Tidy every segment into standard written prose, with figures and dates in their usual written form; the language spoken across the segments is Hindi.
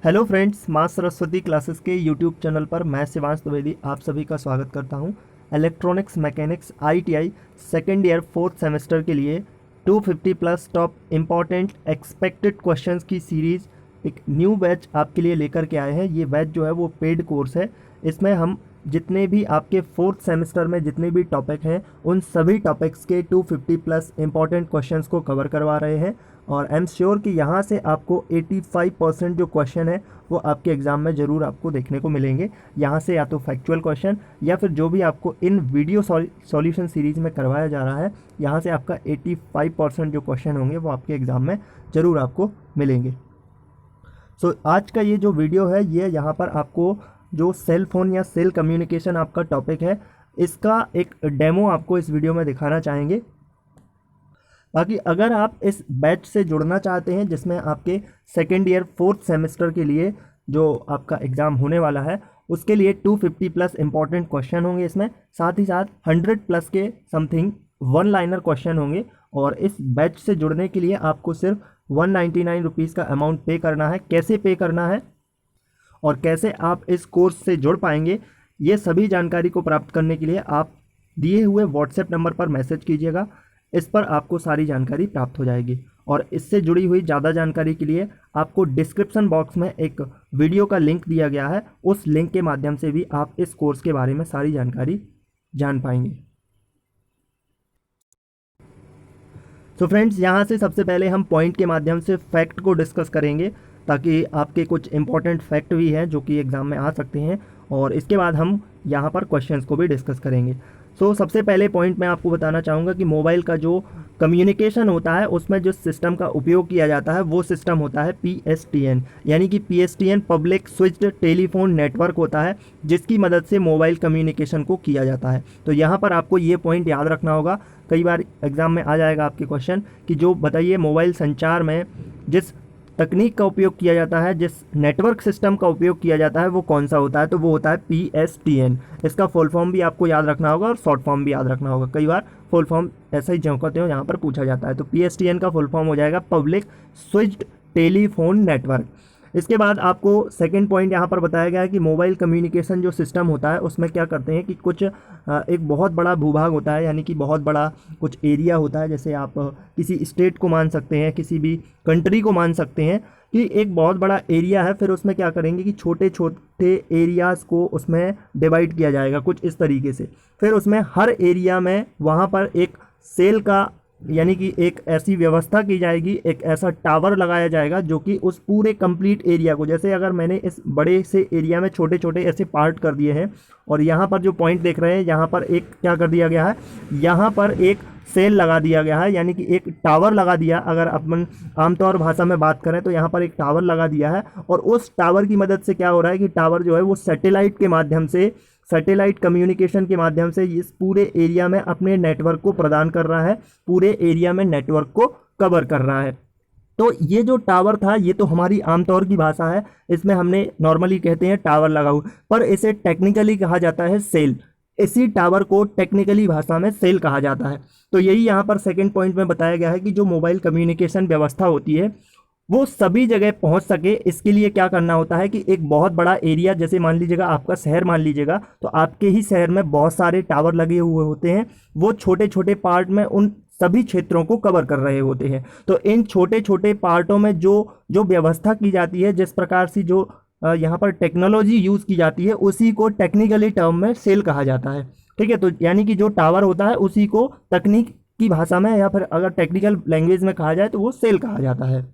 हेलो फ्रेंड्स, माँ सरस्वती क्लासेस के यूट्यूब चैनल पर मैं शिवांश द्विवेदी आप सभी का स्वागत करता हूँ। Electronics mechanics ITI second year fourth semester के लिए 250 plus top important expected questions की सीरीज़ एक न्यू बैच आपके लिए लेकर के आए हैं। ये बैच जो है वो पेड कोर्स है। इसमें हम जितने भी आपके फोर्थ सेमेस्टर में जितने भी टॉपिक हैं उन सभी टॉपिक्स के 250 प्लस इम्पॉर्टेंट क्वेश्चंस को कवर करवा रहे हैं और आई एम श्योर कि यहाँ से आपको 85% जो क्वेश्चन है वो आपके एग्ज़ाम में ज़रूर आपको देखने को मिलेंगे। यहाँ से या तो फैक्चुअल क्वेश्चन या फिर जो भी आपको इन वीडियो सॉल्यूशन सीरीज़ में करवाया जा रहा है, यहाँ से आपका 85% जो क्वेश्चन होंगे वो आपके एग्ज़ाम में ज़रूर आपको मिलेंगे। सो आज का ये जो वीडियो है ये यहाँ पर आपको जो सेल फ़ोन या सेल कम्युनिकेशन आपका टॉपिक है इसका एक डेमो आपको इस वीडियो में दिखाना चाहेंगे। बाकी अगर आप इस बैच से जुड़ना चाहते हैं जिसमें आपके सेकेंड ईयर फोर्थ सेमेस्टर के लिए जो आपका एग्ज़ाम होने वाला है उसके लिए 250 प्लस इम्पॉर्टेंट क्वेश्चन होंगे, इसमें साथ ही साथ 100 प्लस के समथिंग वन लाइनर क्वेश्चन होंगे। और इस बैच से जुड़ने के लिए आपको सिर्फ 199 रुपीज़ का अमाउंट पे करना है। कैसे पे करना है और कैसे आप इस कोर्स से जुड़ पाएंगे, ये सभी जानकारी को प्राप्त करने के लिए आप दिए हुए व्हाट्सएप नंबर पर मैसेज कीजिएगा। इस पर आपको सारी जानकारी प्राप्त हो जाएगी। और इससे जुड़ी हुई ज़्यादा जानकारी के लिए आपको डिस्क्रिप्शन बॉक्स में एक वीडियो का लिंक दिया गया है, उस लिंक के माध्यम से भी आप इस कोर्स के बारे में सारी जानकारी जान पाएंगे। तो फ्रेंड्स, यहाँ से सबसे पहले हम पॉइंट के माध्यम से फैक्ट को डिस्कस करेंगे ताकि आपके कुछ इंपॉर्टेंट फैक्ट भी हैं जो कि एग्ज़ाम में आ सकते हैं, और इसके बाद हम यहाँ पर क्वेश्चंस को भी डिस्कस करेंगे। सो सबसे पहले पॉइंट मैं आपको बताना चाहूँगा कि मोबाइल का जो कम्युनिकेशन होता है उसमें जो सिस्टम का उपयोग किया जाता है वो सिस्टम होता है PSTN, यानी कि PSTN public switched telephone network होता है जिसकी मदद से मोबाइल कम्युनिकेशन को किया जाता है। तो यहाँ पर आपको ये पॉइंट याद रखना होगा, कई बार एग्ज़ाम में आ जाएगा आपके क्वेश्चन कि जो बताइए मोबाइल संचार में जिस तकनीक का उपयोग किया जाता है, जिस नेटवर्क सिस्टम का उपयोग किया जाता है वो कौन सा होता है, तो वो होता है PSTN। इसका फुल फॉर्म भी आपको याद रखना होगा और शॉर्ट फॉर्म भी याद रखना होगा। कई बार फुल फॉर्म ऐसा ही झोंकते हो यहाँ पर पूछा जाता है। तो PSTN का फुल फॉर्म हो जाएगा पब्लिक स्विच्ड टेलीफोन नेटवर्क। इसके बाद आपको सेकंड पॉइंट यहाँ पर बताया गया है कि मोबाइल कम्युनिकेशन जो सिस्टम होता है उसमें क्या करते हैं कि कुछ एक बहुत बड़ा भूभाग होता है, यानी कि बहुत बड़ा कुछ एरिया होता है। जैसे आप किसी स्टेट को मान सकते हैं, किसी भी कंट्री को मान सकते हैं कि एक बहुत बड़ा एरिया है, फिर उसमें क्या करेंगे कि छोटे छोटे एरियाज़ को उसमें डिवाइड किया जाएगा कुछ इस तरीके से। फिर उसमें हर एरिया में वहाँ पर एक सेल का यानी कि एक ऐसी व्यवस्था की जाएगी, एक ऐसा टावर लगाया जाएगा जो कि उस पूरे कंप्लीट एरिया को, जैसे अगर मैंने इस बड़े से एरिया में छोटे छोटे ऐसे पार्ट कर दिए हैं और यहाँ पर जो पॉइंट देख रहे हैं यहाँ पर एक क्या कर दिया गया है, यहाँ पर एक सेल लगा दिया गया है, यानी कि एक टावर लगा दिया। अगर अपन आमतौर भाषा में बात करें तो यहाँ पर एक टावर लगा दिया है और उस टावर की मदद से क्या हो रहा है कि टावर जो है वो सैटेलाइट के माध्यम से, सैटेलाइट कम्युनिकेशन के माध्यम से इस पूरे एरिया में अपने नेटवर्क को प्रदान कर रहा है, पूरे एरिया में नेटवर्क को कवर कर रहा है। तो ये जो टावर था ये तो हमारी आमतौर की भाषा है, इसमें हमने नॉर्मली कहते हैं टावर लगा हुआ, पर इसे टेक्निकली कहा जाता है सेल। इसी टावर को टेक्निकली भाषा में सेल कहा जाता है। तो यही यहाँ पर सेकंड पॉइंट में बताया गया है कि जो मोबाइल कम्युनिकेशन व्यवस्था होती है वो सभी जगह पहुंच सके, इसके लिए क्या करना होता है कि एक बहुत बड़ा एरिया, जैसे मान लीजिएगा आपका शहर मान लीजिएगा, तो आपके ही शहर में बहुत सारे टावर लगे हुए होते हैं, वो छोटे छोटे पार्ट में उन सभी क्षेत्रों को कवर कर रहे होते हैं। तो इन छोटे छोटे पार्टों में जो व्यवस्था की जाती है, जिस प्रकार से जो यहाँ पर टेक्नोलॉजी यूज़ की जाती है, उसी को टेक्निकली टर्म में सेल कहा जाता है। ठीक है, तो यानी कि जो टावर होता है उसी को तकनीक की भाषा में या फिर अगर टेक्निकल लैंग्वेज में कहा जाए तो वो सेल कहा जाता है।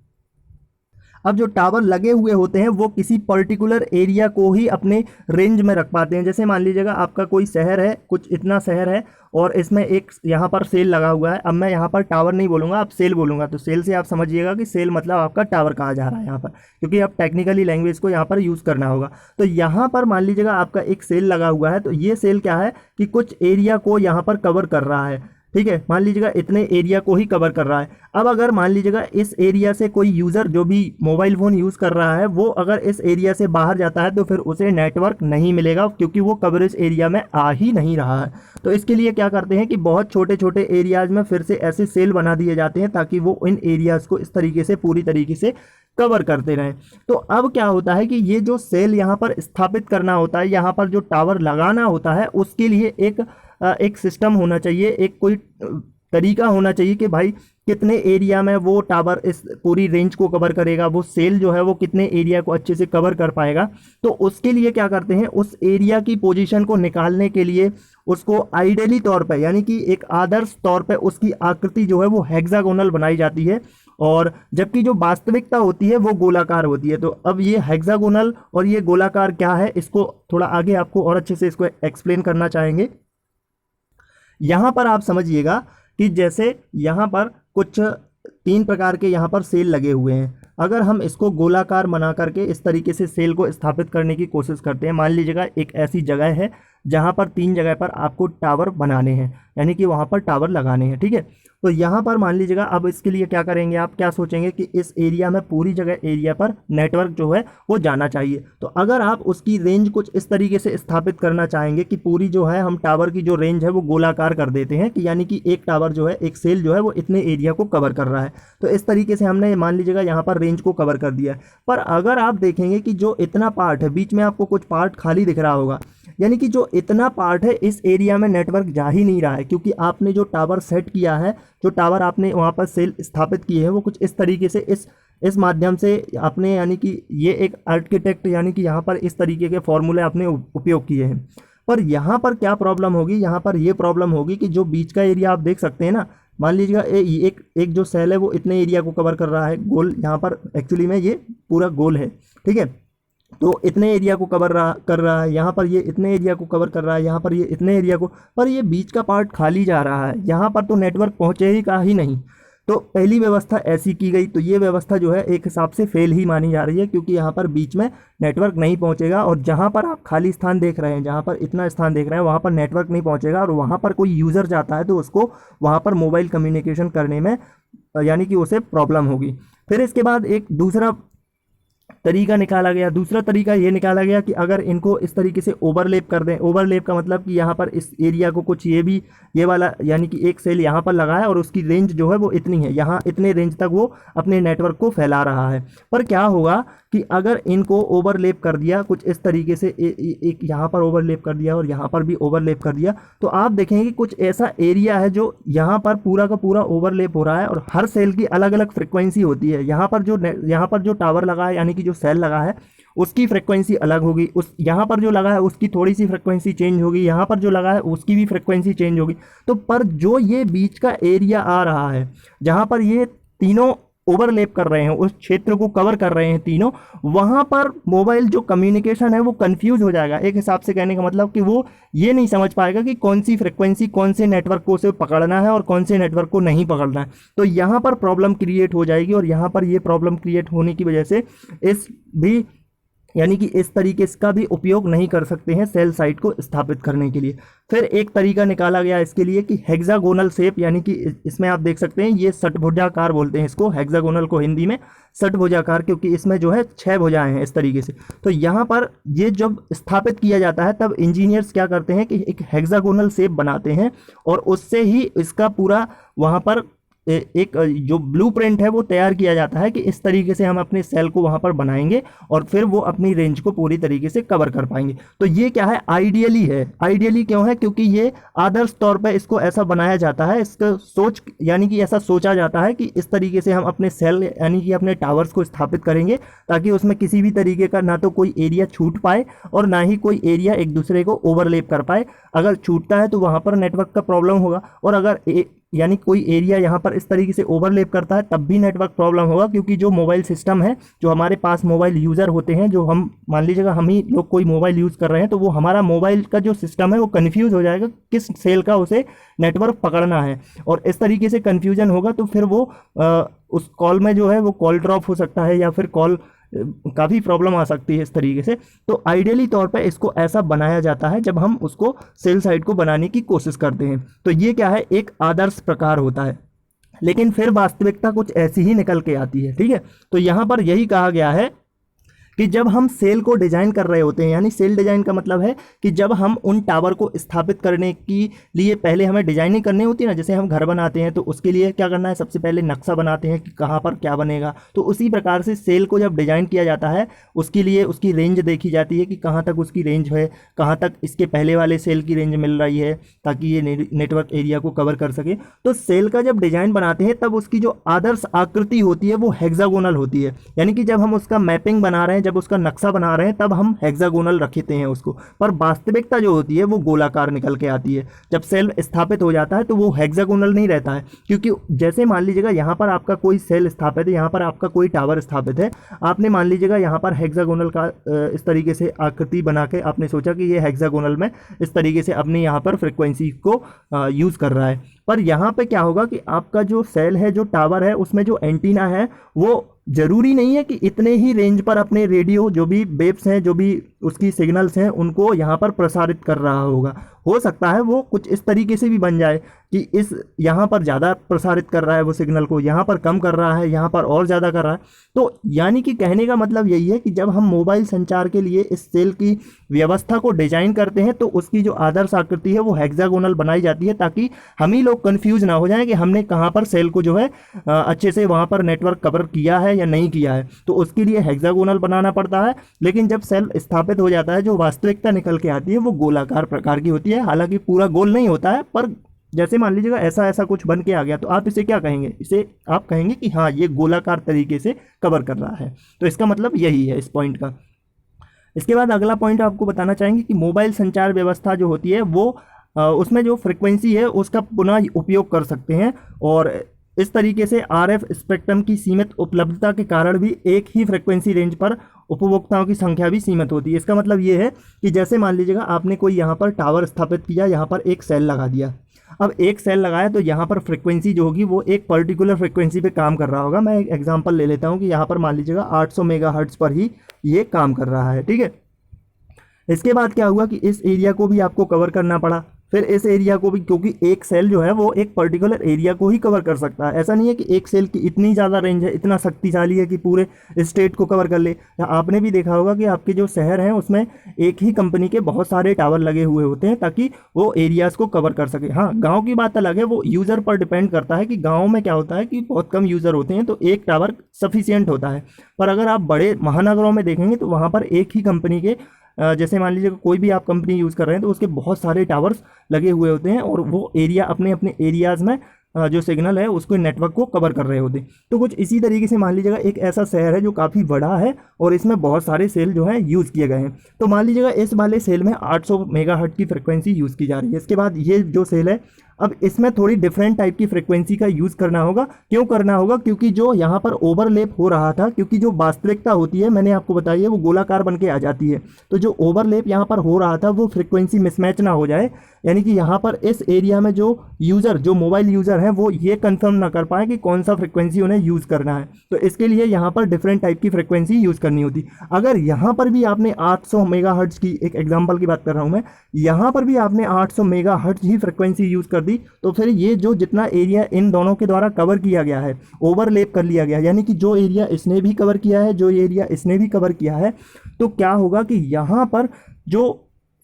अब जो टावर लगे हुए होते हैं वो किसी पर्टिकुलर एरिया को ही अपने रेंज में रख पाते हैं। जैसे मान लीजिएगा आपका कोई शहर है, कुछ इतना शहर है और इसमें एक यहाँ पर सेल लगा हुआ है। अब मैं यहाँ पर टावर नहीं बोलूँगा, आप सेल बोलूँगा, तो सेल से आप समझिएगा कि सेल मतलब आपका टावर कहा जा रहा है यहाँ पर, क्योंकि अब टेक्निकली लैंग्वेज को यहाँ पर यूज़ करना होगा। तो यहाँ पर मान लीजिएगा आपका एक सेल लगा हुआ है, तो ये सेल क्या है कि कुछ एरिया को यहाँ पर कवर कर रहा है। ठीक है, मान लीजिएगा इतने एरिया को ही कवर कर रहा है। अब अगर मान लीजिएगा इस एरिया से कोई यूज़र जो भी मोबाइल फ़ोन यूज़ कर रहा है वो अगर इस एरिया से बाहर जाता है तो फिर उसे नेटवर्क नहीं मिलेगा, क्योंकि वो कवरेज एरिया में आ ही नहीं रहा है। तो इसके लिए क्या करते हैं कि बहुत छोटे छोटे एरियाज़ में फिर से ऐसे सेल बना दिए जाते हैं ताकि वो इन एरियाज़ को इस तरीके से पूरी तरीके से कवर करते रहें। तो अब क्या होता है कि ये जो सेल यहाँ पर स्थापित करना होता है, यहाँ पर जो टावर लगाना होता है, उसके लिए एक सिस्टम होना चाहिए, एक कोई तरीका होना चाहिए कि भाई कितने एरिया में वो टावर इस पूरी रेंज को कवर करेगा, वो सेल जो है वो कितने एरिया को अच्छे से कवर कर पाएगा। तो उसके लिए क्या करते हैं, उस एरिया की पोजीशन को निकालने के लिए उसको आइडियली तौर पे यानी कि एक आदर्श तौर पे उसकी आकृति जो है वो हेक्सागोनल बनाई जाती है, और जबकि जो वास्तविकता होती है वो गोलाकार होती है। तो अब ये हेक्सागोनल और ये गोलाकार क्या है, इसको थोड़ा आगे आपको और अच्छे से इसको एक्सप्लेन करना चाहेंगे। यहाँ पर आप समझिएगा कि जैसे यहाँ पर कुछ 3 प्रकार के यहाँ पर सेल लगे हुए हैं। अगर हम इसको गोलाकार बना करके इस तरीके से सेल को स्थापित करने की कोशिश करते हैं, मान लीजिएगा एक ऐसी जगह है जहाँ पर 3 जगह पर आपको टावर बनाने हैं, यानी कि वहाँ पर टावर लगाने हैं, ठीक है। तो यहाँ पर मान लीजिएगा, अब इसके लिए क्या करेंगे, आप क्या सोचेंगे कि इस एरिया में पूरी जगह एरिया पर नेटवर्क जो है वो जाना चाहिए। तो अगर आप उसकी रेंज कुछ इस तरीके से स्थापित करना चाहेंगे कि पूरी जो है हम टावर की जो रेंज है वो गोलाकार कर देते हैं, कि यानी कि एक टावर जो है, एक सेल जो है वो इतने एरिया को कवर कर रहा है। तो इस तरीके से हमने मान लीजिएगा यहाँ पर रेंज को कवर कर दिया है। पर अगर आप देखेंगे कि जो इतना पार्ट है, बीच में आपको कुछ पार्ट खाली दिख रहा होगा, यानी कि जो इतना पार्ट है इस एरिया में नेटवर्क जा ही नहीं रहा है, क्योंकि आपने जो टावर सेट किया है, जो टावर आपने वहाँ पर सेल स्थापित किए हैं, वो कुछ इस तरीके से इस माध्यम से आपने, यानी कि ये एक आर्किटेक्ट यानी कि यहाँ पर इस तरीके के फॉर्मूले आपने उपयोग किए हैं। पर यहाँ पर क्या प्रॉब्लम होगी, यहाँ पर ये प्रॉब्लम होगी कि जो बीच का एरिया आप देख सकते हैं ना, मान लीजिएगा एक जो सेल है वो इतने एरिया को कवर कर रहा है, गोल, यहाँ पर एक्चुअली में ये पूरा गोल है, ठीक है। तो इतने एरिया को कर रहा है, यहाँ पर ये इतने एरिया को कवर कर रहा है, यहाँ पर ये इतने एरिया को, पर ये बीच का पार्ट खाली जा रहा है, यहाँ पर तो नेटवर्क पहुँचे ही का ही नहीं। तो पहली व्यवस्था ऐसी की गई, तो ये व्यवस्था जो है एक हिसाब से फेल ही मानी जा रही है, क्योंकि यहाँ पर बीच में नेटवर्क नहीं पहुँचेगा, और जहाँ पर आप खाली स्थान देख रहे हैं, जहाँ पर इतना स्थान देख रहे हैं, वहाँ पर नेटवर्क नहीं पहुँचेगा, और वहाँ पर कोई यूज़र जाता है तो उसको वहाँ पर मोबाइल कम्युनिकेशन करने में यानी कि उसे प्रॉब्लम होगी। फिर इसके बाद एक दूसरा तरीका निकाला गया। दूसरा तरीका ये निकाला गया कि अगर इनको इस तरीके से ओवरलेप कर दें। ओवरलेप का मतलब कि यहाँ पर इस एरिया को कुछ ये वाला यानी कि एक सेल यहाँ पर लगा है और उसकी रेंज जो है वो इतनी है, यहाँ इतने रेंज तक वो अपने नेटवर्क को फैला रहा है। पर क्या होगा कि अगर इनको ओवरलेप कर दिया कुछ इस तरीके से, एक यहाँ पर ओवरलेप कर दिया और यहाँ पर भी ओवरलेप कर दिया, तो आप देखेंगे कि कुछ ऐसा एरिया है जो यहाँ पर पूरा का पूरा ओवरलेप हो रहा है और हर सेल की अलग अलग फ्रिक्वेंसी होती है। यहाँ पर जो टावर लगा है यानी कि जो सेल लगा है उसकी फ्रिक्वेंसी अलग होगी, उस यहाँ पर जो लगा है उसकी थोड़ी सी फ्रिक्वेंसी चेंज होगी, यहाँ पर जो लगा है उसकी भी फ्रिक्वेंसी चेंज होगी। तो पर जो ये बीच का एरिया आ रहा है जहाँ पर ये तीनों ओवरलैप कर रहे हैं, उस क्षेत्र को कवर कर रहे हैं तीनों, वहाँ पर मोबाइल जो कम्युनिकेशन है वो कंफ्यूज हो जाएगा। एक हिसाब से कहने का मतलब कि वो ये नहीं समझ पाएगा कि कौन सी फ्रिक्वेंसी कौन से नेटवर्क को उसे पकड़ना है और कौन से नेटवर्क को नहीं पकड़ना है। तो यहाँ पर प्रॉब्लम क्रिएट हो जाएगी और यहाँ पर ये प्रॉब्लम क्रिएट होने की वजह से यानी कि इस तरीके का भी उपयोग नहीं कर सकते हैं सेल साइट को स्थापित करने के लिए। फिर एक तरीका निकाला गया इसके लिए कि हेक्सागोनल शेप, यानी कि इसमें आप देख सकते हैं ये षटभुजाकार बोलते हैं इसको, हेक्सागोनल को हिंदी में षटभुजाकार, क्योंकि इसमें जो है 6 भुजाएं हैं इस तरीके से। तो यहाँ पर ये जब स्थापित किया जाता है तब इंजीनियर्स क्या करते हैं कि एक हेक्सागोनल शेप बनाते हैं और उससे ही इसका पूरा वहाँ पर एक जो ब्लूप्रिंट है वो तैयार किया जाता है कि इस तरीके से हम अपने सेल को वहाँ पर बनाएंगे और फिर वो अपनी रेंज को पूरी तरीके से कवर कर पाएंगे। तो ये क्या है, आइडियली है। आइडियली क्यों है, क्योंकि ये आदर्श तौर पर इसको ऐसा बनाया जाता है, इसका सोच यानी कि ऐसा सोचा जाता है कि इस तरीके से हम अपने सेल यानी कि अपने टावर्स को स्थापित करेंगे ताकि उसमें किसी भी तरीके का ना तो कोई एरिया छूट पाए और ना ही कोई एरिया एक दूसरे को ओवरलैप कर पाए। अगर छूटता है तो वहाँ पर नेटवर्क का प्रॉब्लम होगा, और अगर यानी कोई एरिया यहाँ पर इस तरीके से ओवरलैप करता है तब भी नेटवर्क प्रॉब्लम होगा, क्योंकि जो मोबाइल सिस्टम है, जो हमारे पास मोबाइल यूज़र होते हैं, जो हम मान लीजिएगा हम ही लोग कोई मोबाइल यूज़ कर रहे हैं, तो वो हमारा मोबाइल का जो सिस्टम है वो कन्फ्यूज़ हो जाएगा किस सेल का उसे नेटवर्क पकड़ना है, और इस तरीके से कन्फ्यूजन होगा तो फिर वो उस कॉल में जो है वो कॉल ड्रॉप हो सकता है या फिर कॉल काफ़ी प्रॉब्लम आ सकती है इस तरीके से। तो आइडियली तौर पे इसको ऐसा बनाया जाता है जब हम उसको सेल साइड को बनाने की कोशिश करते हैं। तो ये क्या है, एक आदर्श प्रकार होता है, लेकिन फिर वास्तविकता कुछ ऐसी ही निकल के आती है। ठीक है, तो यहाँ पर यही कहा गया है कि जब हम सेल को डिजाइन कर रहे होते हैं, यानी सेल डिजाइन का मतलब है कि जब हम उन टावर को स्थापित करने के लिए पहले हमें डिजाइनिंग करनी होती है ना, जैसे हम घर बनाते हैं तो उसके लिए क्या करना है, सबसे पहले नक्शा बनाते हैं कि कहाँ पर क्या बनेगा। तो उसी प्रकार से सेल को जब डिजाइन किया जाता है उसके लिए उसकी रेंज देखी जाती है कि कहाँ तक उसकी रेंज है, कहाँ तक इसके पहले वाले सेल की रेंज मिल रही है, ताकि ये नेटवर्क एरिया को कवर कर सके। तो सेल का जब डिजाइन बनाते हैं तब उसकी जो आदर्श आकृति होती है वो हेक्सागोनल होती है, यानी कि जब हम उसका मैपिंग बना रहे हैं, जब उसका नक्शा बना रहे हैं, तब हम हेक्सागोनल रखते हैं उसको। पर वास्तविकता जो होती है वो गोलाकार निकल के आती है। जब सेल स्थापित हो जाता है तो वो हेक्सागोनल नहीं रहता है, क्योंकि जैसे मान लीजिएगा यहाँ पर आपका कोई सेल स्थापित है, यहाँ पर आपका कोई टावर स्थापित है, आपने मान लीजिएगा यहाँ पर हेक्सागोनल का इस तरीके से आकृति बना के आपने सोचा कि ये हेक्सागोनल में इस तरीके से अपने यहाँ पर फ्रिक्वेंसी को यूज़ कर रहा है। पर यहाँ पे क्या होगा कि आपका जो सेल है, जो टावर है, उसमें जो एंटीना है वो जरूरी नहीं है कि इतने ही रेंज पर अपने रेडियो जो भी वेव्स हैं, जो भी उसकी सिग्नल्स हैं, उनको यहाँ पर प्रसारित कर रहा होगा। हो सकता है वो कुछ इस तरीके से भी बन जाए कि इस यहाँ पर ज़्यादा प्रसारित कर रहा है वो सिग्नल को, यहाँ पर कम कर रहा है, यहाँ पर और ज़्यादा कर रहा है। तो यानी कि कहने का मतलब यही है कि जब हम मोबाइल संचार के लिए इस सेल की व्यवस्था को डिजाइन करते हैं तो उसकी जो आदर्श आकृति है वो हेक्सागोनल बनाई जाती है, ताकि हम ही लोग कंफ्यूज ना हो जाएं कि हमने कहाँ पर सेल को जो है अच्छे से वहाँ पर नेटवर्क कवर किया है या नहीं किया है। तो उसके लिए हेक्सागोनल बनाना पड़ता है। लेकिन जब सेल स्थापित हो जाता है, जो वास्तविकता निकल के आती है वो गोलाकार प्रकार की होती है। हालांकि पूरा गोल नहीं होता है, पर जैसे मान लीजिएगा ऐसा ऐसा कुछ बन के आ गया तो आप इसे क्या कहेंगे, इसे आप कहेंगे कि हाँ ये गोलाकार तरीके से कवर कर रहा है। तो इसका मतलब यही है इस पॉइंट का। इसके बाद अगला पॉइंट आपको बताना चाहेंगे कि मोबाइल संचार व्यवस्था जो होती है वो उसमें जो फ्रिक्वेंसी है उसका पुनः उपयोग कर सकते हैं, और इस तरीके से आरएफ स्पेक्ट्रम की सीमित उपलब्धता के कारण भी एक ही फ्रिक्वेंसी रेंज पर उपभोक्ताओं की संख्या भी सीमित होती है। इसका मतलब ये है कि जैसे मान लीजिएगा आपने कोई यहाँ पर टावर स्थापित किया, यहाँ पर एक सेल लगा दिया। अब एक सेल लगाया तो यहाँ पर फ्रिक्वेंसी जो होगी वो एक पर्टिकुलर फ्रिक्वेंसी पे काम कर रहा होगा। मैं एक एग्जांपल ले लेता हूँ कि यहाँ पर मान लीजिएगा 800 मेगाहर्ट्ज पर ही ये काम कर रहा है। ठीक है, इसके बाद क्या हुआ कि इस एरिया को भी आपको कवर करना पड़ा, फिर इस एरिया को भी, क्योंकि एक सेल जो है वो एक पर्टिकुलर एरिया को ही कवर कर सकता है। ऐसा नहीं है कि एक सेल की इतनी ज़्यादा रेंज है, इतना शक्तिशाली है कि पूरे स्टेट को कवर कर ले। या आपने भी देखा होगा कि आपके जो शहर हैं उसमें एक ही कंपनी के बहुत सारे टावर लगे हुए होते हैं ताकि वो एरियाज़ को कवर कर सके। हाँ, गाँव की बात अलग है, वो यूज़र पर डिपेंड करता है कि गाँव में क्या होता है कि बहुत कम यूज़र होते हैं तो एक टावर सफिशियंट होता है। पर अगर आप बड़े महानगरों में देखेंगे तो वहाँ पर एक ही कंपनी के जैसे मान लीजिए कोई भी आप कंपनी यूज़ कर रहे हैं तो उसके बहुत सारे टावर्स लगे हुए होते हैं और वो एरिया अपने अपने एरियाज़ में जो सिग्नल है उसको नेटवर्क को कवर कर रहे होते हैं। तो कुछ इसी तरीके से मान लीजिएगा एक ऐसा शहर है जो काफ़ी बड़ा है और इसमें बहुत सारे सेल जो है यूज़ किए गए हैं। तो मान लीजिएगा इस वाले सेल में 800 मेगाहर्ट्ज की फ्रिक्वेंसी यूज़ की जा रही है। इसके बाद ये जो सेल है, अब इसमें थोड़ी डिफरेंट टाइप की फ्रिक्वेंसी का यूज़ करना होगा। क्यों करना होगा? क्योंकि जो यहाँ पर ओवरलैप हो रहा था, क्योंकि जो वास्तविकता होती है मैंने आपको बताई है वो गोलाकार बन के आ जाती है, तो जो ओवरलैप यहाँ पर हो रहा था वो फ्रिक्वेंसी मिसमैच ना हो जाए, यानी कि यहाँ पर इस एरिया में जो यूज़र, जो मोबाइल यूज़र हैं वो ये कंफर्म ना कर पाए कि कौन सा फ्रिक्वेंसी उन्हें यूज़ करना है। तो इसके लिए यहाँ पर डिफरेंट टाइप की फ्रिक्वेंसी यूज़ करनी होती। अगर यहाँ पर भी आपने 800 मेगाहर्ट्ज की, एक एग्जांपल की बात कर रहा हूँ मैं, यहाँ पर भी आपने 800 मेगाहर्ट्ज ही फ्रिक्वेंसी यूज़ कर दी तो फिर ये जो जितना एरिया इन दोनों के द्वारा कवर किया गया है, ओवरलैप कर लिया गया, यानी कि जो एरिया इसने भी कवर किया है, जो एरिया इसने भी कवर किया है, तो क्या होगा कि यहाँ पर जो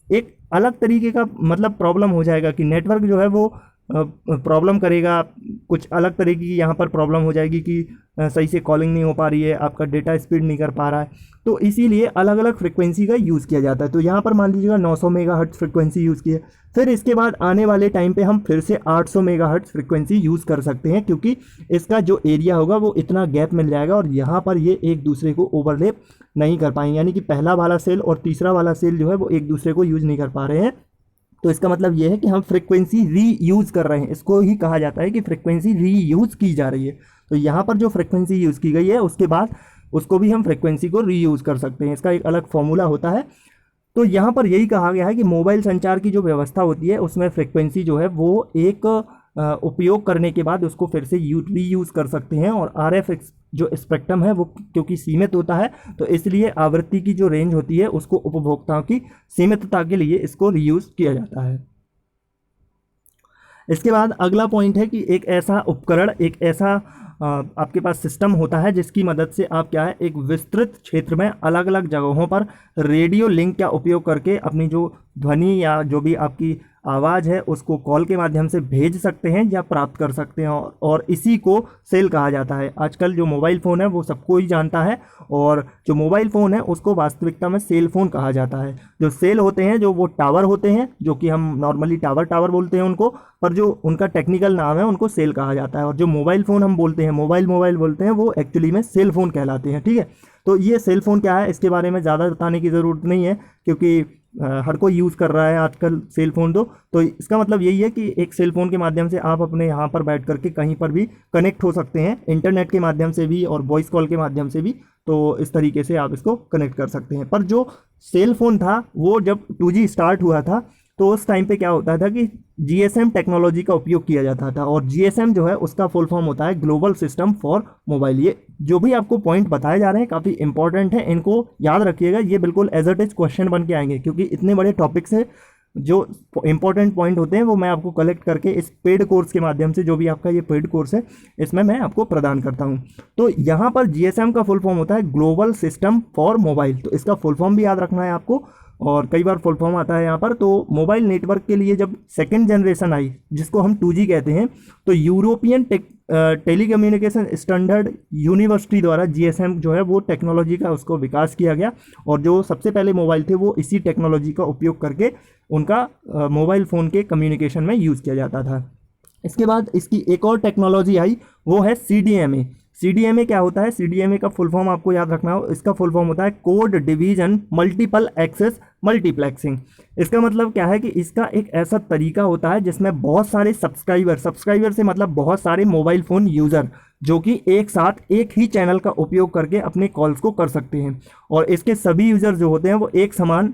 एक अलग तरीके का मतलब प्रॉब्लम हो जाएगा कि नेटवर्क जो है वो प्रॉब्लम करेगा, कुछ अलग तरीके की यहाँ पर प्रॉब्लम हो जाएगी कि सही से कॉलिंग नहीं हो पा रही है, आपका डेटा स्पीड नहीं कर पा रहा है। तो इसीलिए अलग अलग फ्रिक्वेंसी का यूज़ किया जाता है। तो यहाँ पर मान लीजिएगा 900 मेगाहर्ट्ज फ्रिक्वेंसी यूज़ की है, फिर इसके बाद आने वाले टाइम पे हम फिर से 800 मेगाहर्ट्ज फ्रिक्वेंसी यूज़ कर सकते हैं, क्योंकि इसका जो एरिया होगा वो इतना गैप मिल जाएगा और यहाँ पर ये एक दूसरे को ओवरलैप नहीं कर पाएंगे, यानी कि पहला वाला सेल और तीसरा वाला सेल जो है वो एक दूसरे को यूज़ नहीं कर पा रहे हैं। तो इसका मतलब ये है कि हम फ्रिक्वेंसी री यूज़ कर रहे हैं, इसको ही कहा जाता है कि फ्रिक्वेंसी री यूज़ की जा रही है। तो यहाँ पर जो फ्रिक्वेंसी यूज़ की गई है उसके बाद उसको भी हम फ्रिक्वेंसी को री यूज़ कर सकते हैं, इसका एक अलग फॉर्मूला होता है। तो यहाँ पर यही कहा गया है कि मोबाइल संचार की जो व्यवस्था होती है उसमें फ्रिक्वेंसी जो है वो एक उपयोग करने के बाद उसको फिर से रीयूज़ कर सकते हैं। और RF जो स्पेक्ट्रम है वो क्योंकि सीमित होता है, तो इसलिए आवृत्ति की जो रेंज होती है उसको उपभोक्ताओं की सीमितता के लिए इसको रीयूज़ किया जाता है। इसके बाद अगला पॉइंट है कि एक ऐसा उपकरण, एक ऐसा आपके पास सिस्टम होता है जिसकी मदद से आप क्या है, एक विस्तृत क्षेत्र में अलग अलग जगहों पर रेडियो लिंक का उपयोग करके अपनी जो ध्वनि या जो भी आपकी आवाज़ है उसको कॉल के माध्यम से भेज सकते हैं या प्राप्त कर सकते हैं। और इसी को सेल कहा जाता है। आजकल जो मोबाइल फ़ोन है वो सबको ही जानता है, और जो मोबाइल फ़ोन है उसको वास्तविकता में सेल फ़ोन कहा जाता है। जो सेल होते हैं, जो वो टावर होते हैं, जो कि हम नॉर्मली टावर बोलते हैं उनको, पर जो उनका टेक्निकल नाम है उनको सेल कहा जाता है। और जो मोबाइल फ़ोन हम बोलते हैं, मोबाइल बोलते हैं, वो एक्चुअली में सेल फ़ोन कहलाते हैं। ठीक है, तो ये सेल फ़ोन क्या है इसके बारे में ज़्यादा बताने की ज़रूरत नहीं है, क्योंकि हर कोई यूज़ कर रहा है आजकल सेल फ़ोन। तो इसका मतलब यही है कि एक सेल फ़ोन के माध्यम से आप अपने यहाँ पर बैठ करके कहीं पर भी कनेक्ट हो सकते हैं, इंटरनेट के माध्यम से भी और वॉइस कॉल के माध्यम से भी। तो इस तरीके से आप इसको कनेक्ट कर सकते हैं। पर जो सेल फ़ोन था वो जब 2G स्टार्ट हुआ था तो उस टाइम पे क्या होता था कि GSM टेक्नोलॉजी का उपयोग किया जाता था। और GSM जो है उसका फुल फॉर्म होता है ग्लोबल सिस्टम फॉर मोबाइल। ये जो भी आपको पॉइंट बताए जा रहे हैं काफ़ी इंपॉर्टेंट है, इनको याद रखिएगा। ये बिल्कुल एज इट इज क्वेश्चन बन के आएंगे, क्योंकि इतने बड़े टॉपिक से जो इंपॉर्टेंट पॉइंट होते हैं वो मैं आपको कलेक्ट करके इस पेड कोर्स के माध्यम से, जो भी आपका ये पेड कोर्स है इसमें मैं आपको प्रदान करता हूँ। तो यहाँ पर GSM का फुल फॉर्म होता है ग्लोबल सिस्टम फॉर मोबाइल। तो इसका फुल फॉर्म भी याद रखना है आपको, और कई बार फुल फॉर्म आता है यहाँ पर। तो मोबाइल नेटवर्क के लिए जब सेकंड जनरेशन आई, जिसको हम 2G कहते हैं, तो यूरोपियन टेलीकम्युनिकेशन स्टैंडर्ड यूनिवर्सिटी द्वारा GSM जो है वो टेक्नोलॉजी का उसको विकास किया गया। और जो सबसे पहले मोबाइल थे वो इसी टेक्नोलॉजी का उपयोग करके उनका मोबाइल फ़ोन के कम्युनिकेशन में यूज़ किया जाता था। इसके बाद इसकी एक और टेक्नोलॉजी आई, वो है CDMA। CDMA क्या होता है? CDMA का फुल फॉर्म आपको याद रखना हो। इसका फुल फॉर्म होता है code division multiple access multiplexing. इसका मतलब क्या है कि इसका एक ऐसा तरीका होता है जिसमें बहुत सारे सब्सक्राइबर से मतलब बहुत सारे मोबाइल फ़ोन यूज़र जो कि एक साथ एक ही चैनल का उपयोग करके अपने कॉल्स को कर सकते हैं। और इसके सभी यूज़र जो होते हैं वो एक समान,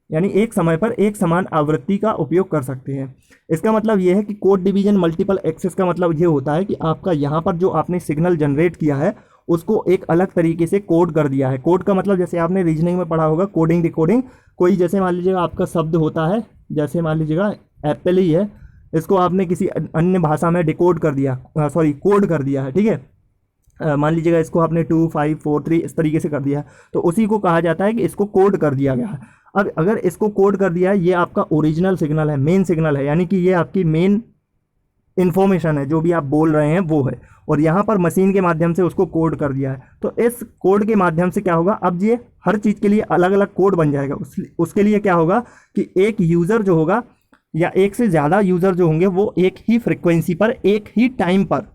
यानी एक समय पर एक समान आवृत्ति का उपयोग कर सकते हैं। इसका मतलब ये है कि कोड डिवीजन मल्टीपल एक्सेस का मतलब ये होता है कि आपका यहाँ पर जो आपने सिग्नल जनरेट किया है उसको एक अलग तरीके से कोड कर दिया है। कोड का मतलब जैसे आपने रीजनिंग में पढ़ा होगा कोडिंग डिकोडिंग। कोई जैसे मान लीजिएगा आपका शब्द होता है, जैसे मान लीजिएगा एप्पल ही है, इसको आपने किसी अन्य भाषा में डिकोड कर दिया, कोड कर दिया है। ठीक है, मान लीजिएगा इसको आपने 2 5 4 3 इस तरीके से कर दिया है, तो उसी को कहा जाता है कि इसको कोड कर दिया गया है। अब अगर इसको कोड कर दिया है, ये आपका ओरिजिनल सिग्नल है, मेन सिग्नल है, यानी कि ये आपकी मेन इन्फॉर्मेशन है, जो भी आप बोल रहे हैं वो है। और यहाँ पर मशीन के माध्यम से उसको कोड कर दिया है। तो इस कोड के माध्यम से क्या होगा, अब ये हर चीज़ के लिए अलग अलग कोड बन जाएगा। उसके लिए क्या होगा कि एक यूज़र जो होगा या एक से ज़्यादा यूज़र जो होंगे वो एक ही फ्रिक्वेंसी पर एक ही टाइम पर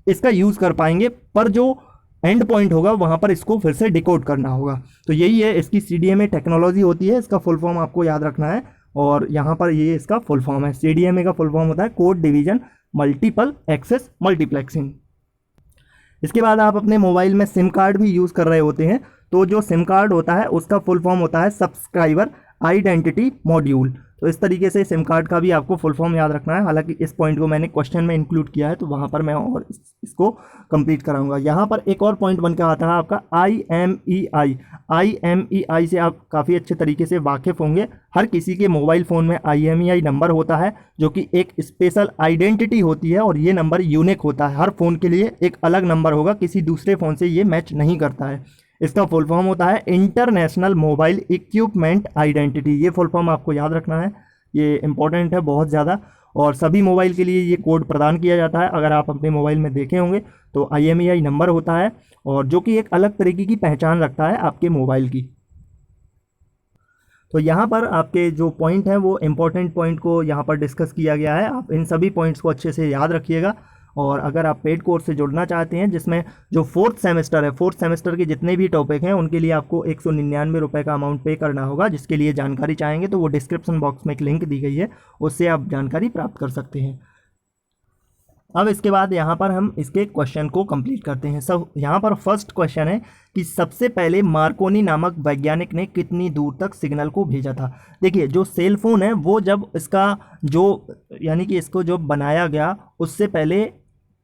इसका यूज़ कर पाएंगे, पर जो एंड पॉइंट होगा वहाँ पर इसको फिर से डिकोड करना होगा। तो यही है इसकी CDMA टेक्नोलॉजी होती है। इसका फुल फॉर्म आपको याद रखना है, और यहाँ पर ये इसका फुल फॉर्म है। CDMA का फुल फॉर्म होता है code division multiple access multiplexing. इसके बाद आप अपने मोबाइल में सिम कार्ड भी यूज़ कर रहे होते हैं, तो जो सिम कार्ड होता है उसका फुल फॉर्म होता है सब्सक्राइबर आइडेंटिटी मॉड्यूल। तो इस तरीके से सिम कार्ड का भी आपको फुल फॉर्म याद रखना है। हालांकि इस पॉइंट को मैंने क्वेश्चन में इंक्लूड किया है, तो वहाँ पर मैं और इसको कंप्लीट कराऊंगा। यहाँ पर एक और पॉइंट बनकर आता है आपका IMEI। IMEI से आप काफ़ी अच्छे तरीके से वाकिफ़ होंगे। हर किसी के मोबाइल फ़ोन में IMEI नंबर होता है, जो कि एक स्पेशल आइडेंटिटी होती है, और ये नंबर यूनिक होता है। हर फ़ोन के लिए एक अलग नंबर होगा, किसी दूसरे फ़ोन से ये मैच नहीं करता है। इसका फुल फॉर्म होता है इंटरनेशनल मोबाइल इक्विपमेंट आइडेंटिटी। ये फुल फॉर्म आपको याद रखना है, ये इंपॉर्टेंट है बहुत ज़्यादा, और सभी मोबाइल के लिए ये कोड प्रदान किया जाता है। अगर आप अपने मोबाइल में देखे होंगे तो IMEI नंबर होता है, और जो कि एक अलग तरीके की पहचान रखता है आपके मोबाइल की। तो यहाँ पर आपके जो पॉइंट हैं वो इम्पोर्टेंट पॉइंट को यहाँ पर डिस्कस किया गया है। आप इन सभी पॉइंट्स को अच्छे से याद रखिएगा। और अगर आप पेड कोर्स से जुड़ना चाहते हैं, जिसमें जो 4th सेमेस्टर है, 4th सेमेस्टर के जितने भी टॉपिक हैं उनके लिए आपको 199 रुपये का अमाउंट पे करना होगा। जिसके लिए जानकारी चाहेंगे तो वो डिस्क्रिप्शन बॉक्स में एक लिंक दी गई है, उससे आप जानकारी प्राप्त कर सकते हैं। अब इसके बाद यहाँ पर हम इसके क्वेश्चन को कंप्लीट करते हैं। सब यहाँ पर फर्स्ट क्वेश्चन है कि सबसे पहले मार्कोनी नामक वैज्ञानिक ने कितनी दूर तक सिग्नल को भेजा था। देखिए जो सेल फोन है वो जब इसका जो यानी कि इसको जो बनाया गया उससे पहले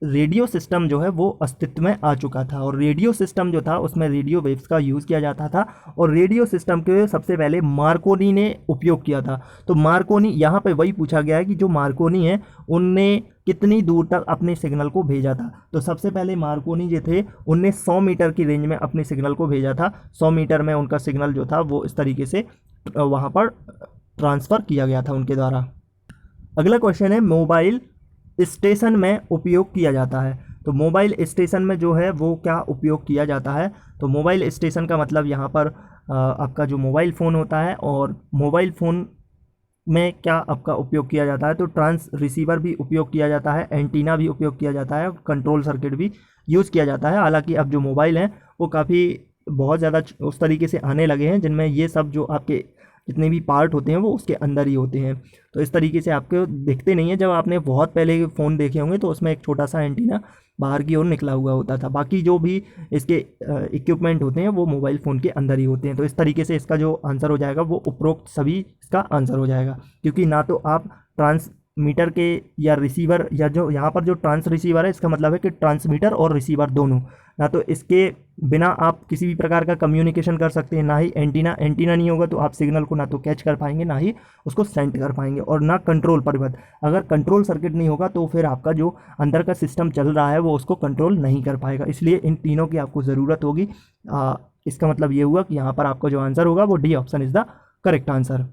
रेडियो सिस्टम जो है वो अस्तित्व में आ चुका था, और रेडियो सिस्टम जो था उसमें रेडियो वेव्स का यूज़ किया जाता था, और रेडियो सिस्टम के सबसे पहले मार्कोनी ने उपयोग किया था। तो मार्कोनी यहाँ पे वही पूछा गया है कि जो मार्कोनी है उनने कितनी दूर तक अपने सिग्नल को भेजा था। तो सबसे पहले मार्कोनी जो थे उनने 100 मीटर की रेंज में अपने सिग्नल को भेजा था। 100 मीटर में उनका सिग्नल जो था वो इस तरीके से वहाँ पर ट्रांसफ़र किया गया था उनके द्वारा। अगला क्वेश्चन है मोबाइल स्टेशन में उपयोग किया जाता है। तो मोबाइल स्टेशन में जो है वो क्या उपयोग किया जाता है। तो मोबाइल स्टेशन का मतलब यहाँ पर आपका जो मोबाइल फ़ोन होता है, और मोबाइल फ़ोन में क्या आपका उपयोग किया जाता है। तो ट्रांस रिसीवर भी उपयोग किया जाता है, एंटीना भी उपयोग किया जाता है, कंट्रोल सर्किट भी यूज़ किया जाता है। हालांकि अब जो मोबाइल हैं वो काफ़ी बहुत ज़्यादा उस तरीके से आने लगे हैं जिनमें ये सब जो आपके जितने भी पार्ट होते हैं वो उसके अंदर ही होते हैं। तो इस तरीके से आपको दिखते नहीं है। जब आपने बहुत पहले फ़ोन देखे होंगे तो उसमें एक छोटा सा एंटीना बाहर की ओर निकला हुआ होता था, बाकी जो भी इसके इक्विपमेंट होते हैं वो मोबाइल फ़ोन के अंदर ही होते हैं। तो इस तरीके से इसका जो आंसर हो जाएगा वो उपरोक्त सभी इसका आंसर हो जाएगा, क्योंकि ना तो आप ट्रांसमीटर के या रिसीवर या जो यहाँ पर जो ट्रांस रिसीवर है इसका मतलब है कि ट्रांसमीटर और रिसीवर दोनों, ना तो इसके बिना आप किसी भी प्रकार का कम्युनिकेशन कर सकते हैं, ना ही एंटीना नहीं होगा तो आप सिग्नल को ना तो कैच कर पाएंगे ना ही उसको सेंड कर पाएंगे, और ना कंट्रोल परिपथ। अगर कंट्रोल सर्किट नहीं होगा तो फिर आपका जो अंदर का सिस्टम चल रहा है वो उसको कंट्रोल नहीं कर पाएगा। इसलिए इन तीनों की आपको ज़रूरत होगी। इसका मतलब ये हुआ कि यहाँ पर आपका जो आंसर होगा वो D option is the correct answer.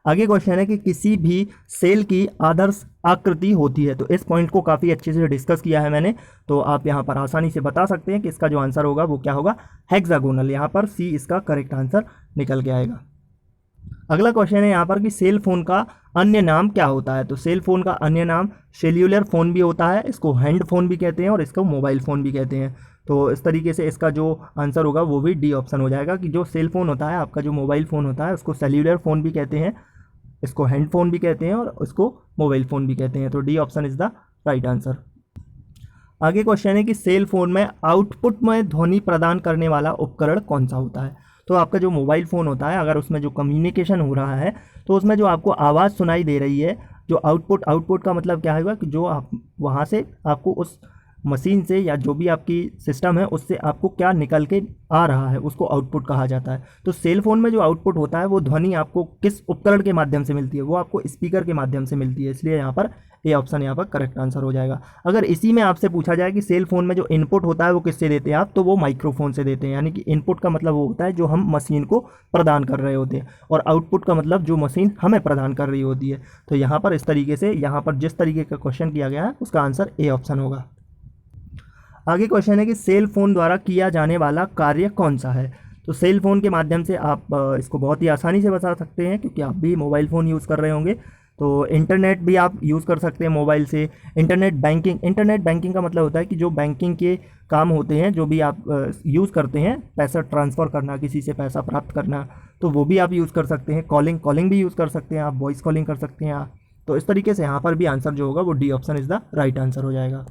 आगे क्वेश्चन है कि किसी भी सेल की आदर्श आकृति होती है। तो इस पॉइंट को काफ़ी अच्छे से डिस्कस किया है मैंने, तो आप यहाँ पर आसानी से बता सकते हैं कि इसका जो आंसर होगा वो क्या होगा, हेक्सागोनल। यहाँ पर सी इसका करेक्ट आंसर निकल के आएगा। अगला क्वेश्चन है यहाँ पर कि सेल फोन का अन्य नाम क्या होता है। तो सेल फोन का अन्य नाम सेल्यूलर फ़ोन भी होता है, इसको हैंड फ़ोन भी कहते हैं, और इसको मोबाइल फ़ोन भी कहते हैं। तो इस तरीके से इसका जो आंसर होगा वो भी डी ऑप्शन हो जाएगा कि जो सेल फ़ोन होता है आपका जो मोबाइल फ़ोन होता है उसको सेल्यूलर फ़ोन भी कहते हैं, इसको हैंड फ़ोन भी कहते हैं, और इसको मोबाइल फ़ोन भी कहते हैं। तो D option is the right answer. आगे क्वेश्चन है कि सेल फ़ोन में आउटपुट में ध्वनि प्रदान करने वाला उपकरण कौन सा होता है। तो आपका जो मोबाइल फ़ोन होता है अगर उसमें जो कम्युनिकेशन हो रहा है तो उसमें जो आपको आवाज़ सुनाई दे रही है, जो आउटपुट का मतलब क्या होगा कि जो आप वहाँ से आपको उस मशीन से या जो भी आपकी सिस्टम है उससे आपको क्या निकल के आ रहा है उसको आउटपुट कहा जाता है। तो सेल फोन में जो आउटपुट होता है वो ध्वनि आपको किस उपकरण के माध्यम से मिलती है, वो आपको स्पीकर के माध्यम से मिलती है। इसलिए यहाँ पर ए ऑप्शन यहाँ पर करेक्ट आंसर हो जाएगा। अगर इसी में आपसे पूछा जाए कि सेल फोन में जो इनपुट होता है वो किससे देते हैं आप, तो वो माइक्रोफोन से देते हैं। यानी कि इनपुट का मतलब वो होता है जो हम मशीन को प्रदान कर रहे होते हैं, और आउटपुट का मतलब जो मशीन हमें प्रदान कर रही होती है। तो यहाँ पर इस तरीके से यहाँ पर जिस तरीके का क्वेश्चन किया गया है उसका आंसर ए ऑप्शन होगा। आगे क्वेश्चन है कि सेल फोन द्वारा किया जाने वाला कार्य कौन सा है। तो सेल फोन के माध्यम से आप इसको बहुत ही आसानी से बता सकते हैं, क्योंकि आप भी मोबाइल फ़ोन यूज़ कर रहे होंगे। तो इंटरनेट भी आप यूज़ कर सकते हैं मोबाइल से। इंटरनेट बैंकिंग का मतलब होता है कि जो बैंकिंग के काम होते हैं जो भी आप यूज़ करते हैं, पैसा ट्रांसफ़र करना, किसी से पैसा प्राप्त करना, तो वो भी आप यूज़ कर सकते हैं। कॉलिंग भी यूज़ कर सकते हैं आप, वॉइस कॉलिंग कर सकते हैं आप। तो इस तरीके से यहाँ पर भी आंसर जो होगा वो D option is the right answer हो जाएगा।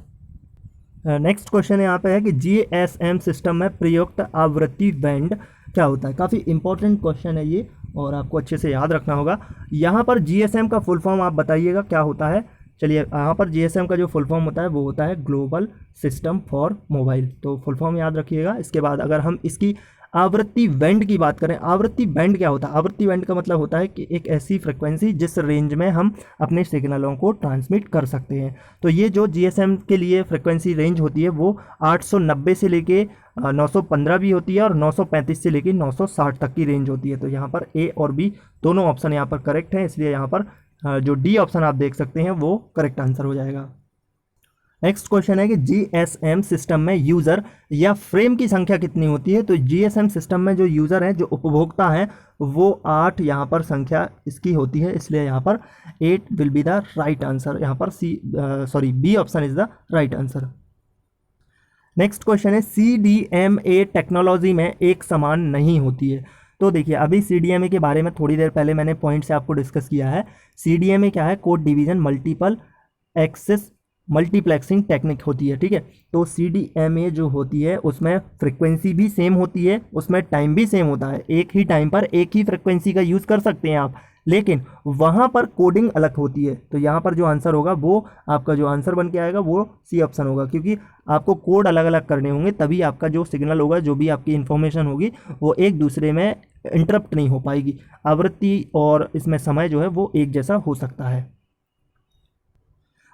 नेक्स्ट क्वेश्चन यहाँ पे है कि जीएसएम सिस्टम में प्रयुक्त आवृत्ति बैंड क्या होता है। काफ़ी इंपॉर्टेंट क्वेश्चन है ये, और आपको अच्छे से याद रखना होगा। यहाँ पर जीएसएम का फुल फॉर्म आप बताइएगा क्या होता है। चलिए, यहाँ पर जीएसएम का जो फुल फॉर्म होता है वो होता है ग्लोबल सिस्टम फॉर मोबाइल। तो फुल फॉर्म याद रखिएगा। इसके बाद अगर हम इसकी आवृत्ति बैंड की बात करें, आवृत्ति बैंड क्या होता है। आवृत्ति बैंड का मतलब होता है कि एक ऐसी फ्रिक्वेंसी जिस रेंज में हम अपने सिग्नलों को ट्रांसमिट कर सकते हैं। तो ये जो जीएसएम के लिए फ्रिक्वेंसी रेंज होती है वो 890 से लेके 915 भी होती है, और 935 से लेके 960 तक की रेंज होती है। तो यहाँ पर ए और बी दोनों ऑप्शन यहाँ पर करेक्ट हैं, इसलिए यहाँ पर जो डी ऑप्शन आप देख सकते हैं वो करेक्ट आंसर हो जाएगा। नेक्स्ट क्वेश्चन है कि जीएसएम सिस्टम में यूज़र या फ्रेम की संख्या कितनी होती है। तो जीएसएम सिस्टम में जो यूज़र है, जो उपभोक्ता हैं, वो 8 यहाँ पर संख्या इसकी होती है, इसलिए यहाँ पर 8 will be the right answer. यहाँ पर B option is the right answer. Next question है सीडीएमए टेक्नोलॉजी में एक समान नहीं होती है। तो देखिए, अभी सीडीएमए के बारे में थोड़ी देर पहले मैंने पॉइंट से आपको डिस्कस किया है। सीडीएमए क्या है, code division multiple access multiplexing technique होती है, ठीक है। तो CDMA जो होती है उसमें फ्रिक्वेंसी भी सेम होती है, उसमें टाइम भी सेम होता है, एक ही टाइम पर एक ही फ्रिक्वेंसी का यूज़ कर सकते हैं आप, लेकिन वहाँ पर कोडिंग अलग होती है। तो यहाँ पर जो आंसर होगा वो आपका जो आंसर बन के आएगा वो C ऑप्शन होगा, क्योंकि आपको कोड अलग अलग करने होंगे, तभी आपका जो सिग्नल होगा, जो भी आपकी इन्फॉर्मेशन होगी, वो एक दूसरे में इंटरप्ट नहीं हो पाएगी। आवृत्ति और इसमें समय जो है वो एक जैसा हो सकता है।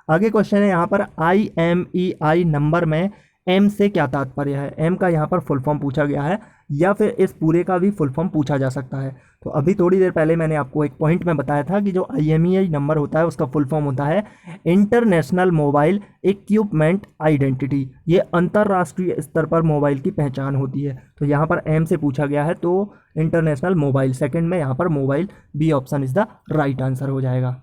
आगे क्वेश्चन है यहाँ पर IMEI नंबर में M से क्या तात्पर्य है। M का यहाँ पर फुल फॉर्म पूछा गया है, या फिर इस पूरे का भी फुल फॉर्म पूछा जा सकता है। तो अभी थोड़ी देर पहले मैंने आपको एक पॉइंट में बताया था कि जो IMEI नंबर होता है उसका फुल फॉर्म होता है इंटरनेशनल मोबाइल इक्विपमेंट आइडेंटिटी। ये अंतर्राष्ट्रीय स्तर पर मोबाइल की पहचान होती है। तो यहाँ पर M से पूछा गया है, तो इंटरनेशनल मोबाइल, सेकंड में यहाँ पर mobile, B option is the right answer हो जाएगा।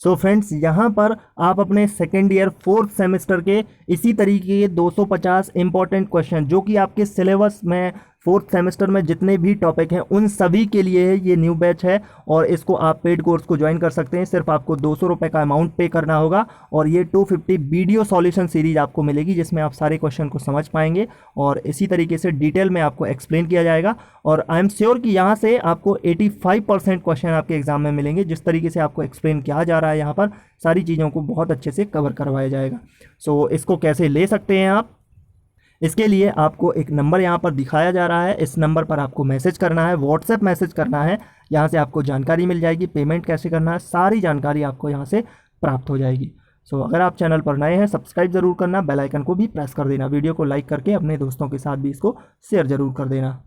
सो फ्रेंड्स, यहाँ पर आप अपने सेकेंड ईयर 4th सेमेस्टर के इसी तरीके के 250 इंपॉर्टेंट क्वेश्चन जो कि आपके सिलेबस में 4th सेमेस्टर में जितने भी टॉपिक हैं उन सभी के लिए है ये न्यू बैच है, और इसको आप पेड कोर्स को ज्वाइन कर सकते हैं। सिर्फ आपको 200 रुपये का अमाउंट पे करना होगा, और ये 250 वीडियो सॉल्यूशन सीरीज आपको मिलेगी जिसमें आप सारे क्वेश्चन को समझ पाएंगे और इसी तरीके से डिटेल में आपको एक्सप्लेन किया जाएगा। और आई एम श्योर कि यहाँ से आपको 85% क्वेश्चन आपके एग्जाम में मिलेंगे। जिस तरीके से आपको एक्सप्लेन किया जा रहा है यहाँ पर सारी चीज़ों को बहुत अच्छे से कवर करवाया जाएगा। सो इसको कैसे ले सकते हैं आप, इसके लिए आपको एक नंबर यहाँ पर दिखाया जा रहा है, इस नंबर पर आपको मैसेज करना है, व्हाट्सएप मैसेज करना है। यहाँ से आपको जानकारी मिल जाएगी, पेमेंट कैसे करना है, सारी जानकारी आपको यहाँ से प्राप्त हो जाएगी। सो अगर आप चैनल पर नए हैं सब्सक्राइब जरूर करना, बेल आइकन को भी प्रेस कर देना, वीडियो को लाइक करके अपने दोस्तों के साथ भी इसको शेयर जरूर कर देना।